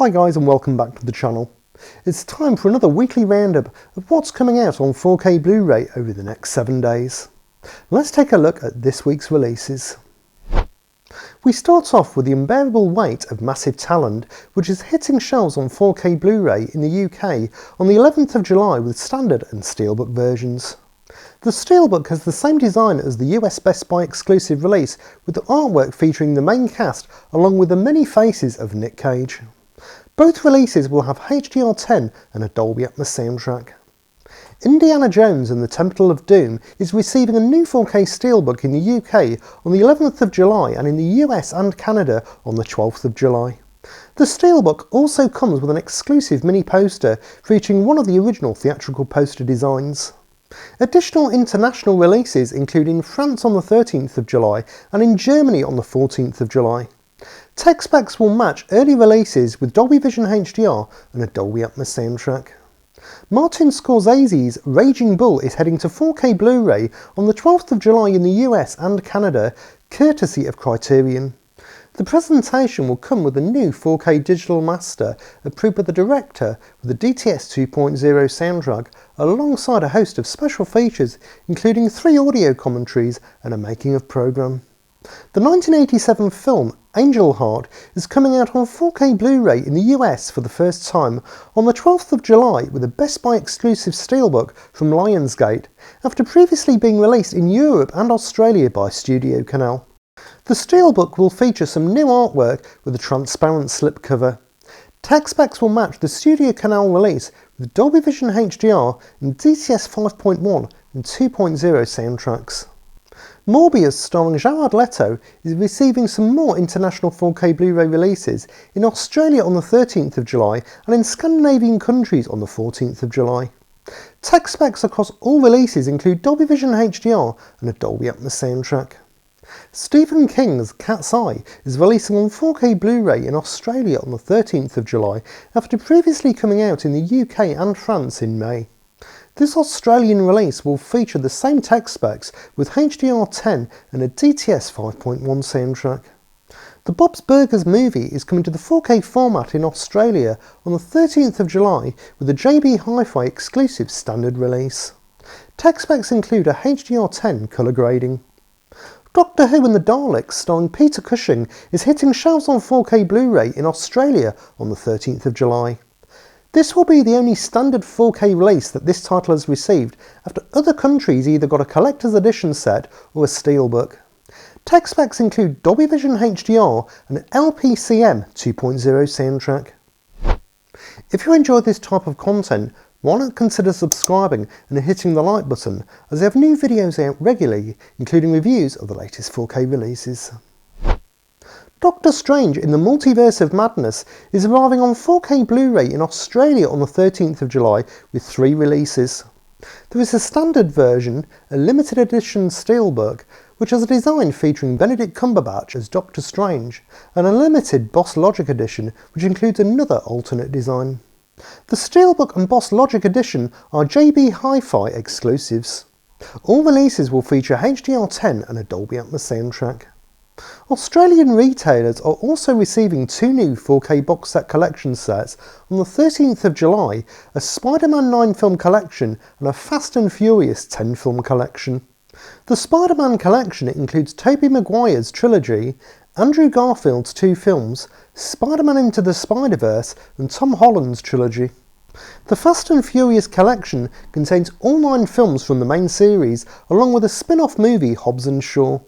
Hi guys and welcome back to the channel. It's time for another weekly roundup of what's coming out on 4K Blu-ray over the next 7 days. Let's take a look at this week's releases. We start off with The Unbearable Weight of Massive Talent, which is hitting shelves on 4K Blu-ray in the UK on the 11th of July with standard and steelbook versions. The steelbook has the same design as the US Best Buy exclusive release, with the artwork featuring the main cast along with the many faces of Nick Cage. Both releases will have HDR10 and a Dolby Atmos soundtrack. Indiana Jones and the Temple of Doom is receiving a new 4K steelbook in the UK on the 11th of July and in the US and Canada on the 12th of July. The steelbook also comes with an exclusive mini poster featuring one of the original theatrical poster designs. Additional international releases include in France on the 13th of July and in Germany on the 14th of July. Tech specs will match early releases with Dolby Vision HDR and a Dolby Atmos soundtrack. Martin Scorsese's Raging Bull is heading to 4K Blu-ray on the 12th of July in the US and Canada, courtesy of Criterion. The presentation will come with a new 4K digital master approved by the director with a DTS 2.0 soundtrack alongside a host of special features including 3 audio commentaries and a making of programme. The 1987 film Angel Heart is coming out on 4K Blu-ray in the US for the first time on the 12th of July with a Best Buy exclusive steelbook from Lionsgate, after previously being released in Europe and Australia by Studio Canal. The steelbook will feature some new artwork with a transparent slipcover. Tech specs will match the Studio Canal release with Dolby Vision HDR and DTS 5.1 and 2.0 soundtracks. Morbius, starring Jared Leto, is receiving some more international 4K Blu-ray releases in Australia on the 13th of July and in Scandinavian countries on the 14th of July. Tech specs across all releases include Dolby Vision HDR and a Dolby Atmos soundtrack. Stephen King's Cat's Eye is releasing on 4K Blu-ray in Australia on the 13th of July after previously coming out in the UK and France in May. This Australian release will feature the same tech specs with HDR10 and a DTS 5.1 soundtrack. The Bob's Burgers movie is coming to the 4K format in Australia on the 13th of July with a JB Hi-Fi exclusive standard release. Tech specs include a HDR10 colour grading. Doctor Who and the Daleks, starring Peter Cushing, is hitting shelves on 4K Blu-ray in Australia on the 13th of July. This will be the only standard 4K release that this title has received, after other countries either got a collector's edition set or a steelbook. Tech specs include Dolby Vision HDR and an LPCM 2.0 soundtrack. If you enjoy this type of content, why not consider subscribing and hitting the like button, as I have new videos out regularly, including reviews of the latest 4K releases. Doctor Strange in the Multiverse of Madness is arriving on 4K Blu-ray in Australia on the 13th of July with 3 releases. There is a standard version, a limited edition steelbook, which has a design featuring Benedict Cumberbatch as Doctor Strange, and a limited Boss Logic edition which includes another alternate design. The steelbook and Boss Logic edition are JB Hi-Fi exclusives. All releases will feature HDR10 and a Dolby Atmos soundtrack. Australian retailers are also receiving 2 new 4K box set collection sets on the 13th of July, a Spider-Man 9 film collection and a Fast and Furious 10 film collection. The Spider-Man collection includes Tobey Maguire's trilogy, Andrew Garfield's 2 films, Spider-Man Into the Spider-Verse and Tom Holland's trilogy. The Fast and Furious collection contains all 9 films from the main series, along with a spin-off movie, Hobbs and Shaw.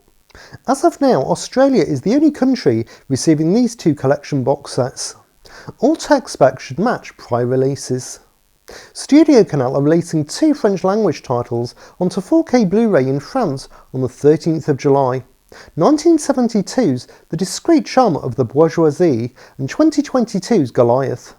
As of now, Australia is the only country receiving these 2 collection box sets. All tech specs should match prior releases. Studio Canal are releasing 2 French language titles onto 4K Blu-ray in France on the 13th of July. 1972's The Discreet Charm of the Bourgeoisie and 2022's Goliath.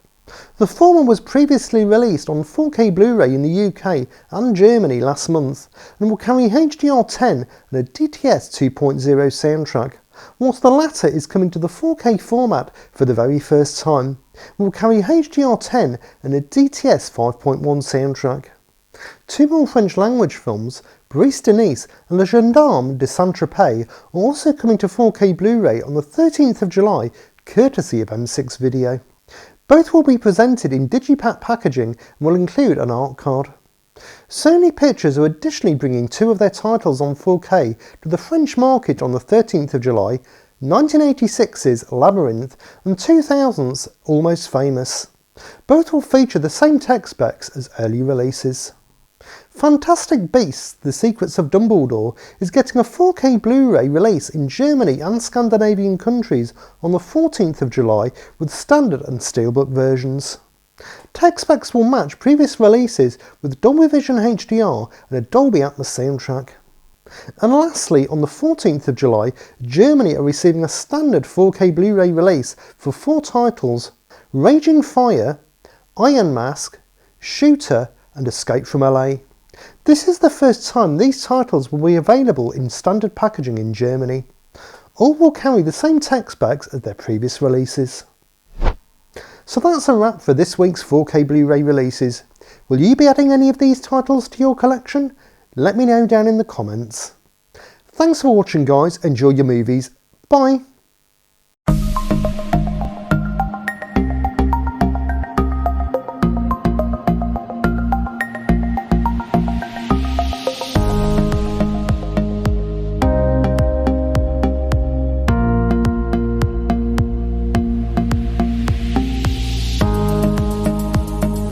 The former was previously released on 4K Blu-ray in the UK and Germany last month and will carry HDR10 and a DTS 2.0 soundtrack, whilst the latter is coming to the 4K format for the very first time and will carry HDR10 and a DTS 5.1 soundtrack. Two more French language films, Brice de Nice and Le Gendarme de Saint-Tropez, are also coming to 4K Blu-ray on the 13th of July, courtesy of M6 Video. Both will be presented in digipack packaging and will include an art card. Sony Pictures are additionally bringing two of their titles on 4K to the French market on the 13th of July, 1986's Labyrinth and 2000's Almost Famous. Both will feature the same tech specs as early releases. Fantastic Beasts: The Secrets of Dumbledore is getting a 4K Blu-ray release in Germany and Scandinavian countries on the 14th of July with standard and steelbook versions. Tech specs will match previous releases with Dolby Vision HDR and a Dolby Atmos soundtrack. And lastly, on the 14th of July, Germany are receiving a standard 4K Blu-ray release for four titles: Raging Fire, Iron Mask, Shooter and Escape from LA. This is the first time these titles will be available in standard packaging in Germany. All will carry the same tech specs as their previous releases. So that's a wrap for this week's 4K Blu-ray releases. Will you be adding any of these titles to your collection? Let me know down in the comments. Thanks for watching guys, enjoy your movies, bye!